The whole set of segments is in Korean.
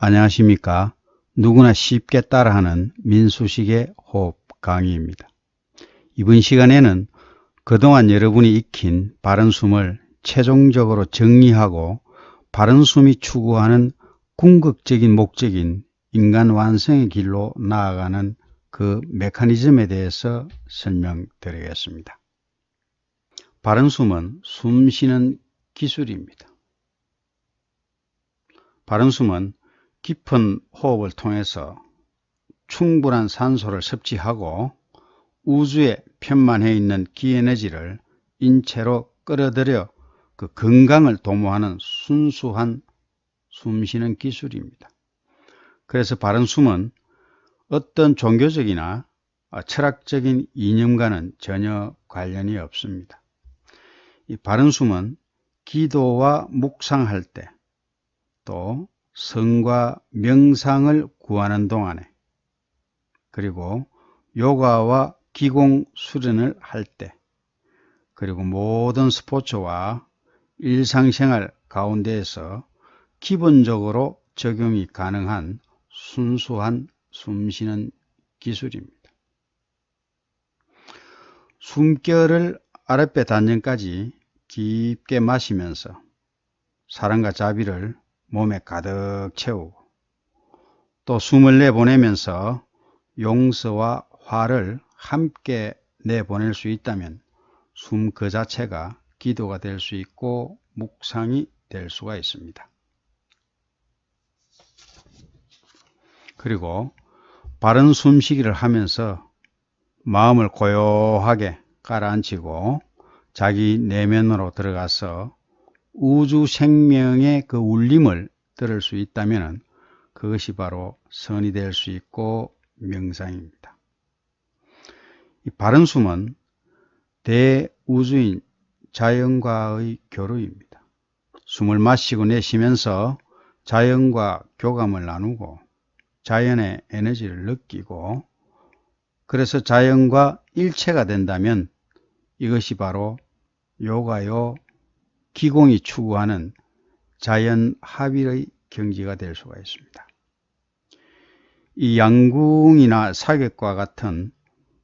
안녕하십니까. 누구나 쉽게 따라하는 민수식의 호흡 강의입니다. 이번 시간에는 그동안 여러분이 익힌 바른 숨을 최종적으로 정리하고 바른 숨이 추구하는 궁극적인 목적인 인간 완성의 길로 나아가는 그 메커니즘에 대해서 설명드리겠습니다. 바른 숨은 숨 쉬는 기술입니다. 바른 숨은 깊은 호흡을 통해서 충분한 산소를 섭취하고 우주에 편만해 있는 기에너지를 인체로 끌어들여 그 건강을 도모하는 순수한 숨쉬는 기술입니다. 그래서 바른 숨은 어떤 종교적이나 철학적인 이념과는 전혀 관련이 없습니다. 이 바른 숨은 기도와 묵상할 때, 또 성과 명상을 구하는 동안에, 그리고 요가와 기공 수련을 할 때, 그리고 모든 스포츠와 일상생활 가운데에서 기본적으로 적용이 가능한 순수한 숨쉬는 기술입니다. 숨결을 아랫배 단전까지 깊게 마시면서 사랑과 자비를 몸에 가득 채우고, 또 숨을 내보내면서 용서와 화를 함께 내보낼 수 있다면 숨 그 자체가 기도가 될 수 있고 묵상이 될 수가 있습니다. 그리고 바른 숨쉬기를 하면서 마음을 고요하게 가라앉히고 자기 내면으로 들어가서 우주 생명의 그 울림을 들을 수 있다면 그것이 바로 선이 될 수 있고 명상입니다. 이 바른 숨은 대우주인 자연과의 교류입니다. 숨을 마시고 내쉬면서 자연과 교감을 나누고 자연의 에너지를 느끼고, 그래서 자연과 일체가 된다면 이것이 바로 요가요 기공이 추구하는 자연 합일의 경지가 될 수가 있습니다. 이 양궁이나 사격과 같은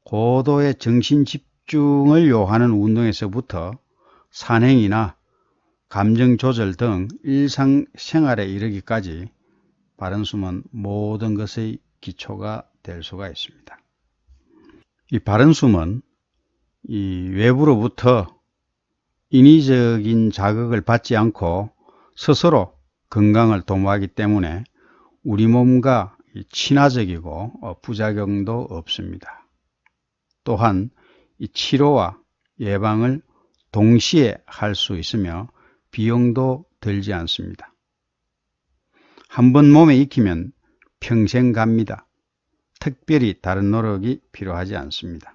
고도의 정신 집중을 요하는 운동에서부터 산행이나 감정 조절 등 일상생활에 이르기까지 바른 숨은 모든 것의 기초가 될 수가 있습니다. 이 바른 숨은 이 외부로부터 인위적인 자극을 받지 않고 스스로 건강을 도모하기 때문에 우리 몸과 친화적이고 부작용도 없습니다. 또한 이 치료와 예방을 동시에 할 수 있으며 비용도 들지 않습니다. 한번 몸에 익히면 평생 갑니다. 특별히 다른 노력이 필요하지 않습니다.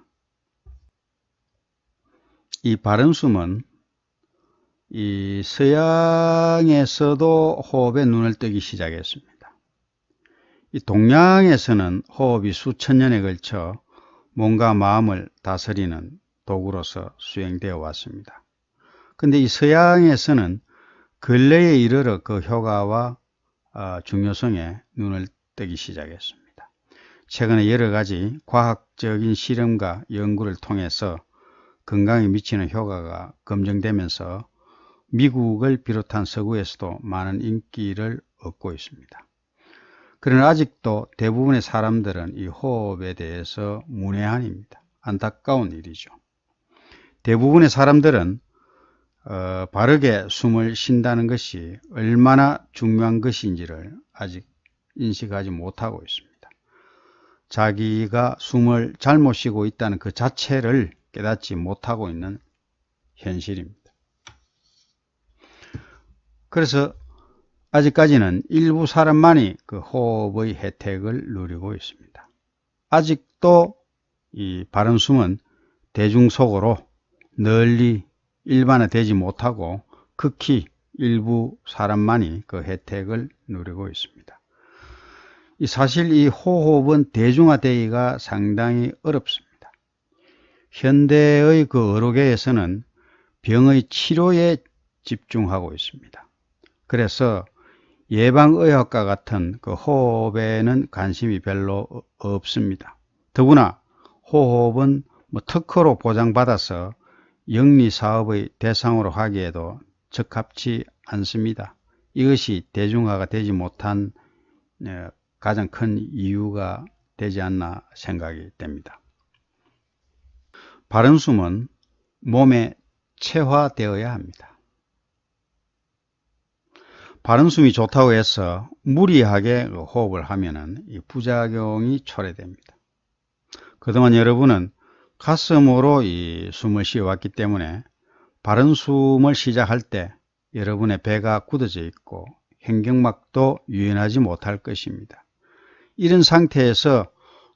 이 바른 숨은 이 서양에서도 호흡에 눈을 뜨기 시작했습니다. 이 동양에서는 호흡이 수천 년에 걸쳐 몸과 마음을 다스리는 도구로서 수행되어 왔습니다. 그런데 이 서양에서는 근래에 이르러 그 효과와 중요성에 눈을 뜨기 시작했습니다. 최근에 여러 가지 과학적인 실험과 연구를 통해서 건강에 미치는 효과가 검증되면서 미국을 비롯한 서구에서도 많은 인기를 얻고 있습니다. 그러나 아직도 대부분의 사람들은 이 호흡에 대해서 문외한입니다. 안타까운 일이죠. 대부분의 사람들은 바르게 숨을 쉰다는 것이 얼마나 중요한 것인지를 아직 인식하지 못하고 있습니다. 자기가 숨을 잘못 쉬고 있다는 그 자체를 깨닫지 못하고 있는 현실입니다. 그래서 아직까지는 일부 사람만이 그 호흡의 혜택을 누리고 있습니다. 아직도 이 바른 숨은 대중 속으로 널리 일반화되지 못하고 극히 일부 사람만이 그 혜택을 누리고 있습니다. 사실 이 호흡은 대중화되기가 상당히 어렵습니다. 현대의 그 의료계에서는 병의 치료에 집중하고 있습니다. 그래서 예방의학과 같은 그 호흡에는 관심이 별로 없습니다. 더구나 호흡은 특허로 보장받아서 영리사업의 대상으로 하기에도 적합치 않습니다. 이것이 대중화가 되지 못한 가장 큰 이유가 되지 않나 생각이 됩니다. 바른 숨은 몸에 체화되어야 합니다. 바른 숨이 좋다고 해서 무리하게 호흡을 하면 부작용이 초래됩니다. 그동안 여러분은 가슴으로 이 숨을 쉬어왔기 때문에 바른 숨을 시작할 때 여러분의 배가 굳어져 있고 횡격막도 유연하지 못할 것입니다. 이런 상태에서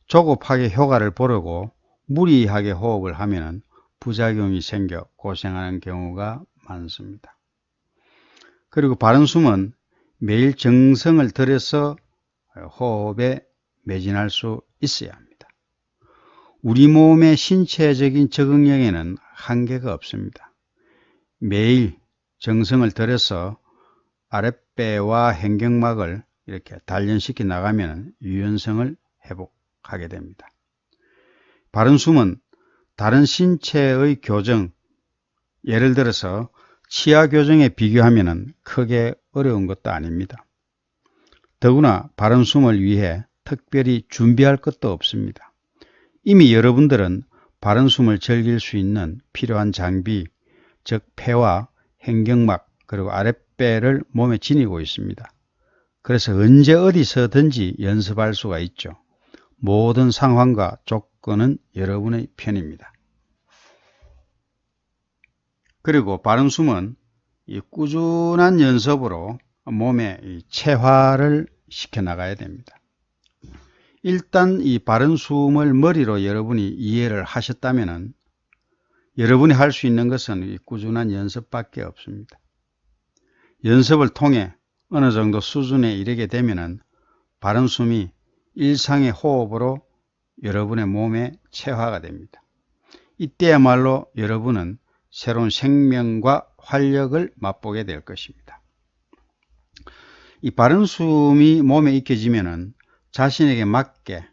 조급하게 효과를 보려고 무리하게 호흡을 하면 부작용이 생겨 고생하는 경우가 많습니다. 그리고 바른 숨은 매일 정성을 들여서 호흡에 매진할 수 있어야 합니다. 우리 몸의 신체적인 적응력에는 한계가 없습니다. 매일 정성을 들여서 아랫배와 횡격막을 이렇게 단련시켜 나가면 유연성을 회복하게 됩니다. 바른 숨은 다른 신체의 교정, 예를 들어서 치아 교정에 비교하면 크게 어려운 것도 아닙니다. 더구나 바른 숨을 위해 특별히 준비할 것도 없습니다. 이미 여러분들은 바른 숨을 즐길 수 있는 필요한 장비, 즉 폐와 횡격막 그리고 아랫배를 몸에 지니고 있습니다. 그래서 언제 어디서든지 연습할 수가 있죠. 모든 상황과 조건은 여러분의 편입니다. 그리고 바른 숨은 이 꾸준한 연습으로 몸에 체화를 시켜나가야 됩니다. 일단 이 바른 숨을 머리로 여러분이 이해를 하셨다면 여러분이 할 수 있는 것은 이 꾸준한 연습밖에 없습니다. 연습을 통해 어느 정도 수준에 이르게 되면 바른 숨이 일상의 호흡으로 여러분의 몸에 체화가 됩니다. 이때야말로 여러분은 새로운 생명과 활력을 맛보게 될 것입니다. 이 바른 숨이 몸에 익혀지면 자신에게 맞게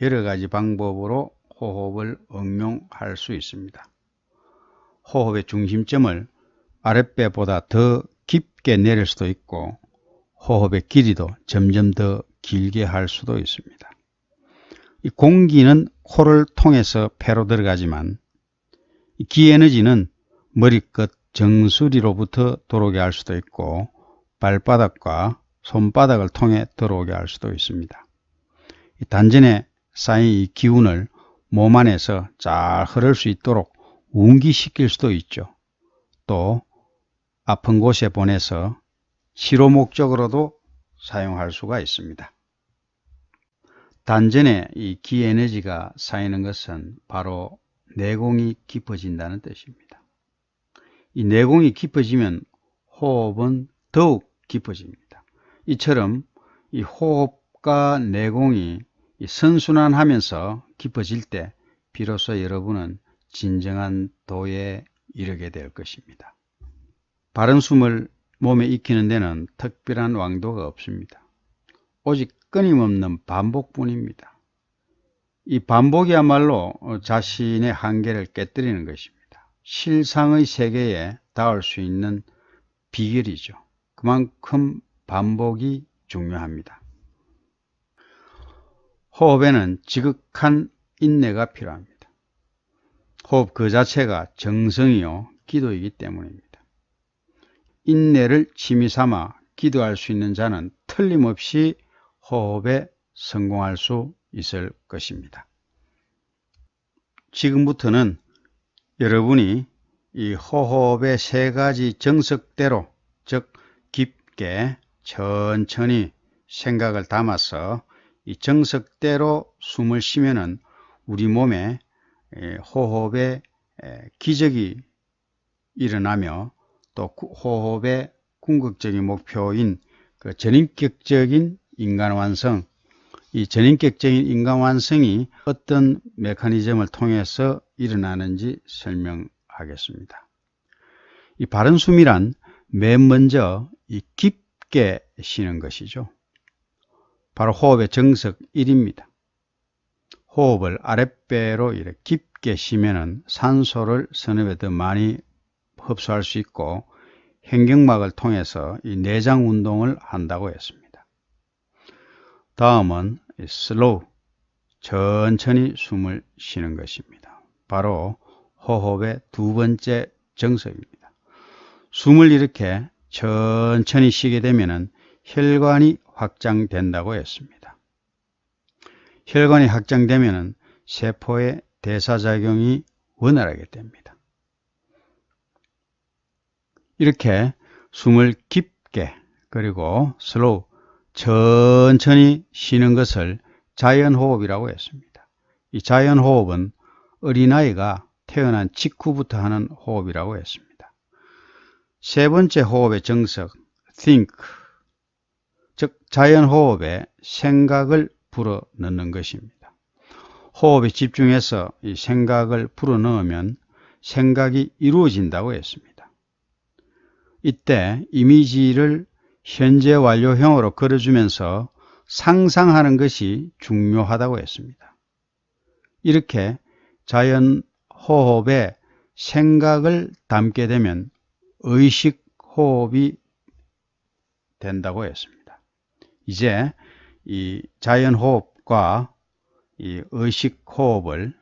여러 가지 방법으로 호흡을 응용할 수 있습니다. 호흡의 중심점을 아랫배보다 더 깊게 내릴 수도 있고 호흡의 길이도 점점 더 길게 할 수도 있습니다. 이 공기는 코를 통해서 폐로 들어가지만 이 기에너지는 머리끝 정수리로부터 들어오게 할 수도 있고 발바닥과 손바닥을 통해 들어오게 할 수도 있습니다. 단전에 쌓인 이 기운을 몸 안에서 잘 흐를 수 있도록 운기시킬 수도 있죠. 또 아픈 곳에 보내서 치료 목적으로도 사용할 수가 있습니다. 단전에 이 기에너지가 쌓이는 것은 바로 내공이 깊어진다는 뜻입니다. 이 내공이 깊어지면 호흡은 더욱 깊어집니다. 이처럼 이 호흡과 내공이 선순환하면서 깊어질 때 비로소 여러분은 진정한 도에 이르게 될 것입니다. 바른 숨을 몸에 익히는 데는 특별한 왕도가 없습니다. 오직 끊임없는 반복뿐입니다. 이 반복이야말로 자신의 한계를 깨뜨리는 것입니다. 실상의 세계에 닿을 수 있는 비결이죠. 그만큼 반복이 중요합니다. 호흡에는 지극한 인내가 필요합니다. 호흡 그 자체가 정성이요 기도이기 때문입니다. 인내를 취미 삼아 기도할 수 있는 자는 틀림없이 호흡에 성공할 수 있을 것입니다. 지금부터는 여러분이 이 호흡의 세 가지 정석대로, 즉 깊게 천천히 생각을 담아서 이 정석대로 숨을 쉬면은 우리 몸에 호흡의 기적이 일어나며 또 호흡의 궁극적인 목표인 그 전인격적인 인간완성, 이 전인격적인 인간완성이 어떤 메커니즘을 통해서 일어나는지 설명하겠습니다. 이 바른 숨이란 맨 먼저 이 깊게 깊게 쉬는 것이죠. 바로 호흡의 정석 1입니다. 호흡을 아랫배로 이렇게 깊게 쉬면은 산소를 선입에 더 많이 흡수할 수 있고 횡격막을 통해서 이 내장 운동을 한다고 했습니다. 다음은 슬로우, 천천히 숨을 쉬는 것입니다. 바로 호흡의 두 번째 정석입니다. 숨을 이렇게 천천히 쉬게 되면 혈관이 확장된다고 했습니다. 혈관이 확장되면 세포의 대사작용이 원활하게 됩니다. 이렇게 숨을 깊게 그리고 슬로우 천천히 쉬는 것을 자연호흡이라고 했습니다. 이 자연호흡은 어린아이가 태어난 직후부터 하는 호흡이라고 했습니다. 세 번째 호흡의 정석, think, 즉 자연호흡에 생각을 불어넣는 것입니다. 호흡에 집중해서 이 생각을 불어넣으면 생각이 이루어진다고 했습니다. 이때 이미지를 현재 완료형으로 걸어주면서 상상하는 것이 중요하다고 했습니다. 이렇게 자연호흡에 생각을 담게 되면 의식호흡이 된다고 했습니다. 이제 이 자연호흡과 이 의식호흡을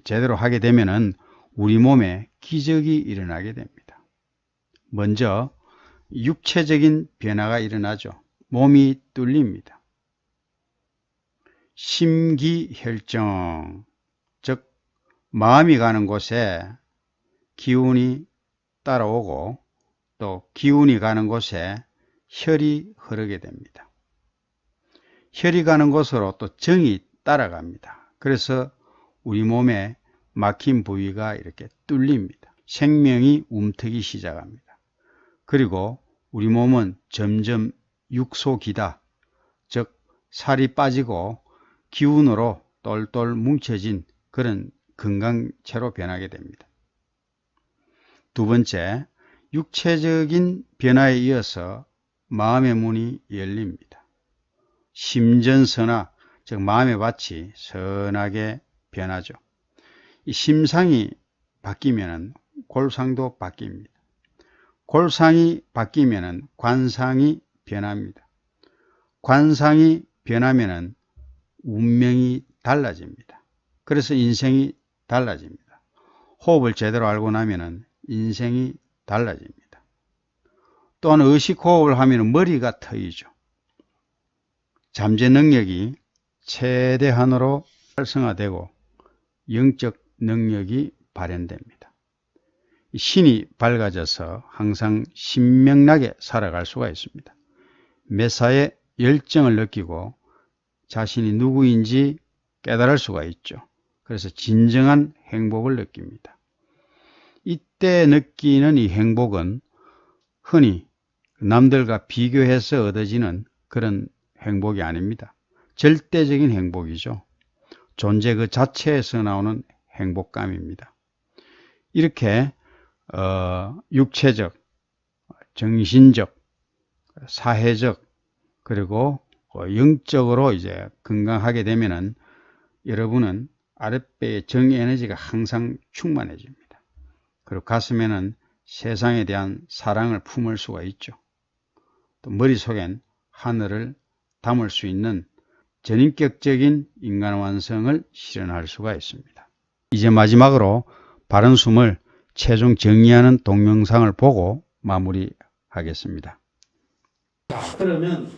제대로 하게 되면은 우리 몸에 기적이 일어나게 됩니다. 먼저 육체적인 변화가 일어나죠. 몸이 뚫립니다. 심기혈정, 즉 마음이 가는 곳에 기운이 따라오고 또 기운이 가는 곳에 혈이 흐르게 됩니다. 혈이 가는 곳으로 또 정이 따라갑니다. 그래서 우리 몸에 막힌 부위가 이렇게 뚫립니다. 생명이 움트기 시작합니다. 그리고 우리 몸은 점점 육소기다, 즉 살이 빠지고 기운으로 똘똘 뭉쳐진 그런 건강체로 변하게 됩니다. 두 번째, 육체적인 변화에 이어서 마음의 문이 열립니다. 심전선화, 즉 마음의 밭이 선하게 변하죠. 이 심상이 바뀌면 골상도 바뀝니다. 골상이 바뀌면 관상이 변합니다. 관상이 변하면 운명이 달라집니다. 그래서 인생이 달라집니다. 호흡을 제대로 알고 나면 인생이 달라집니다. 또한 의식호흡을 하면 머리가 트이죠. 잠재 능력이 최대한으로 활성화되고 영적 능력이 발현됩니다. 신이 밝아져서 항상 신명나게 살아갈 수가 있습니다. 매사에 열정을 느끼고 자신이 누구인지 깨달을 수가 있죠. 그래서 진정한 행복을 느낍니다. 이때 느끼는 이 행복은 흔히 남들과 비교해서 얻어지는 그런 행복이 아닙니다. 절대적인 행복이죠. 존재 그 자체에서 나오는 행복감입니다. 이렇게 육체적, 정신적, 사회적, 그리고 영적으로 이제 건강하게 되면은 여러분은 아랫배의 정에너지가 항상 충만해집니다. 그리고 가슴에는 세상에 대한 사랑을 품을 수가 있죠. 또 머릿속엔 하늘을 담을 수 있는 전인격적인 인간 완성을 실현할 수가 있습니다. 이제 마지막으로 바른 숨을 최종 정리하는 동영상을 보고 마무리하겠습니다. 자, 그러면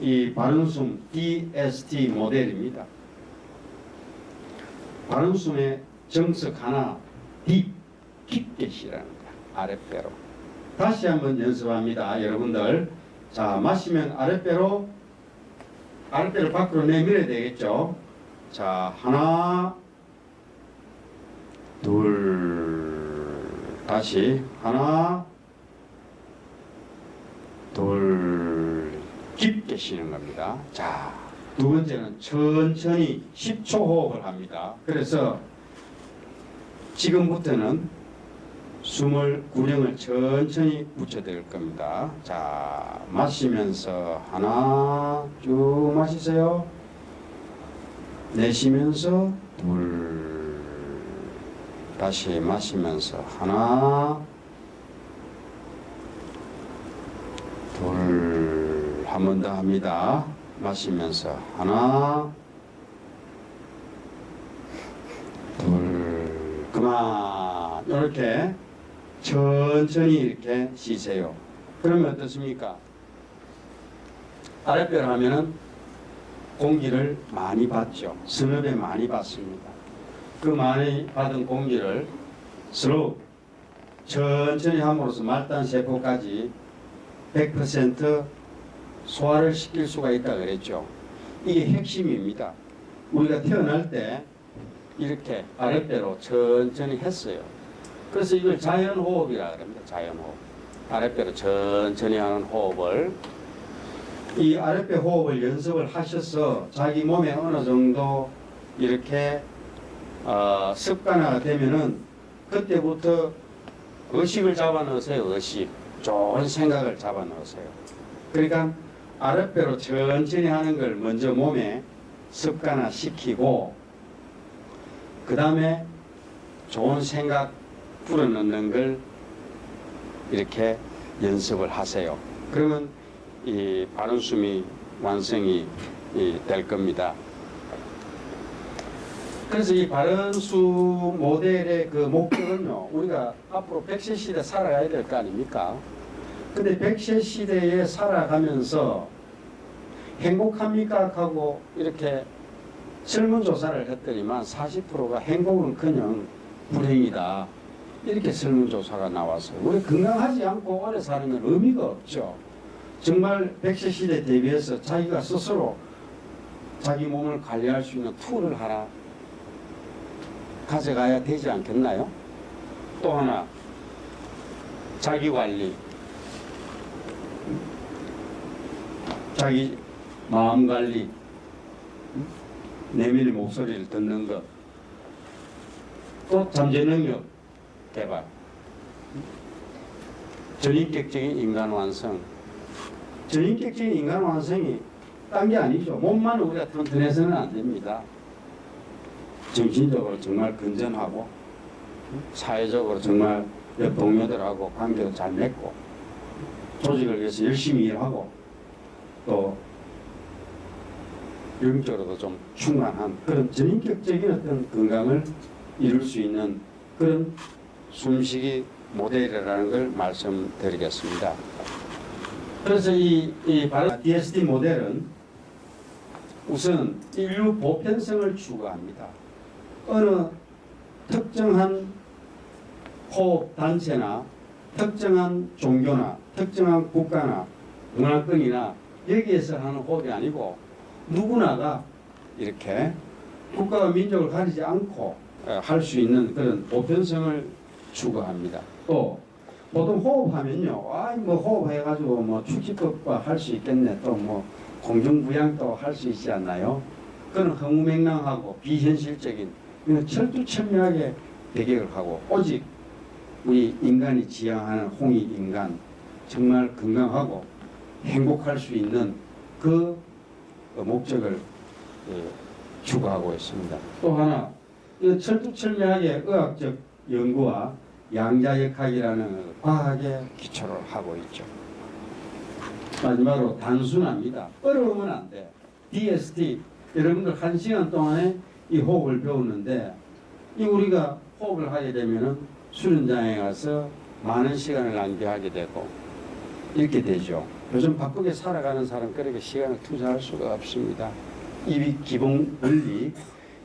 이 바른 숨 DST 모델입니다. 바른 숨의 정석 하나, 깊게 쉬라는 거야. 아랫배로. 다시 한번 연습합니다. 여러분들. 자, 마시면 아랫배를 밖으로 내밀어야 되겠죠. 자, 하나, 둘, 다시 하나, 둘, 깊게 쉬는 겁니다. 자, 두 번째는 천천히 10초 호흡을 합니다. 그래서 지금부터는 숨을 구령을 천천히 붙여드릴 겁니다. 자, 마시면서 하나 쭉 마시세요. 내쉬면서 둘, 다시 마시면서 하나 둘, 한 번 더 합니다. 마시면서 하나 둘, 그만. 이렇게 천천히 이렇게 쉬세요. 그러면 어떻습니까? 아랫배를 하면은 공기를 많이 받죠. 스냅에 많이 받습니다. 그 많이 받은 공기를 스로 천천히 함으로써 말단세포까지 100% 소화를 시킬 수가 있다 그랬죠. 이게 핵심입니다. 우리가 태어날 때 이렇게 아랫배로 천천히 했어요. 그래서 이걸 자연호흡이라 그럽니다. 자연호흡. 아랫배로 천천히 하는 호흡을, 이 아랫배 호흡을 연습을 하셔서 자기 몸에 어느 정도 이렇게 습관화가 되면은 그때부터 의식을 잡아 넣으세요. 의식. 좋은 생각을 잡아 넣으세요. 그러니까 아랫배로 천천히 하는 걸 먼저 몸에 습관화 시키고, 그 다음에 좋은 생각 불어넣는 걸 이렇게 연습을 하세요. 그러면 이 바른숨이 완성이 될 겁니다. 그래서 이 바른수 모델의 그 목적은요, 우리가 앞으로 100세 시대 살아가야 될 거 아닙니까? 근데 100세 시대에 살아가면서 행복합니까? 하고 이렇게 설문조사를 했더니만 40%가 행복은커녕 불행이다. 이렇게 설문조사가 나왔어요. 우리 건강하지 않고 오래 사는 건 의미가 없죠. 정말 100세 시대 대비해서 자기가 스스로 자기 몸을 관리할 수 있는 툴을 하나 가져가야 되지 않겠나요? 또 하나, 자기 관리, 자기 마음 관리, 내면의 목소리를 듣는 것, 또 잠재 능력 개발, 전인격적인 인간 완성. 전인격적인 인간 완성이 딴 게 아니죠. 몸만 우리가 튼튼해서는 안 됩니다. 정신적으로 정말 건전하고, 사회적으로 정말 옆 동료들하고 관계도 잘 맺고, 조직을 위해서 열심히 일하고, 또 영적으로도 좀 충만한 그런 전인격적인 어떤 건강을 이룰 수 있는 그런 숨쉬기 모델이라는 걸 말씀드리겠습니다. 그래서 이 DSD 모델은 우선 인류 보편성을 추구합니다. 어느 특정한 호흡 단체나 특정한 종교나 특정한 국가나 문화권이나 여기에서 하는 호흡이 아니고 누구나가 이렇게 국가와 민족을 가리지 않고 할 수 있는 그런 보편성을 추구합니다. 또 보통 호흡하면요, 뭐 호흡해가지고 뭐 축지법과 할 수 있겠네, 또 뭐 공중부양도 할 수 있지 않나요? 그건 허무맹랑하고 비현실적인, 철두철미하게 배격을 하고, 오직 우리 인간이 지향하는 홍익 인간, 정말 건강하고 행복할 수 있는 그 목적을 추구하고 있습니다. 또 하나, 철두철미하게 의학적 연구와 양자역학이라는 과학에 기초를 하고 있죠. 마지막으로 단순합니다. 어려우면 안 돼. DST, 여러분들 1시간 동안에 이 호흡을 배우는데, 이 우리가 호흡을 하게 되면은 수련장에 가서 많은 시간을 낭비하게 되고 이렇게 되죠. 요즘 바쁘게 살아가는 사람 그렇게 시간을 투자할 수가 없습니다. 이 기본 원리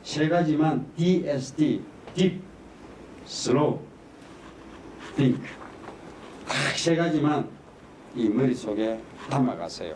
세 가지만 DST, Deep, Slow, Think, 딱 세 가지만 이 머릿속에 담아가세요.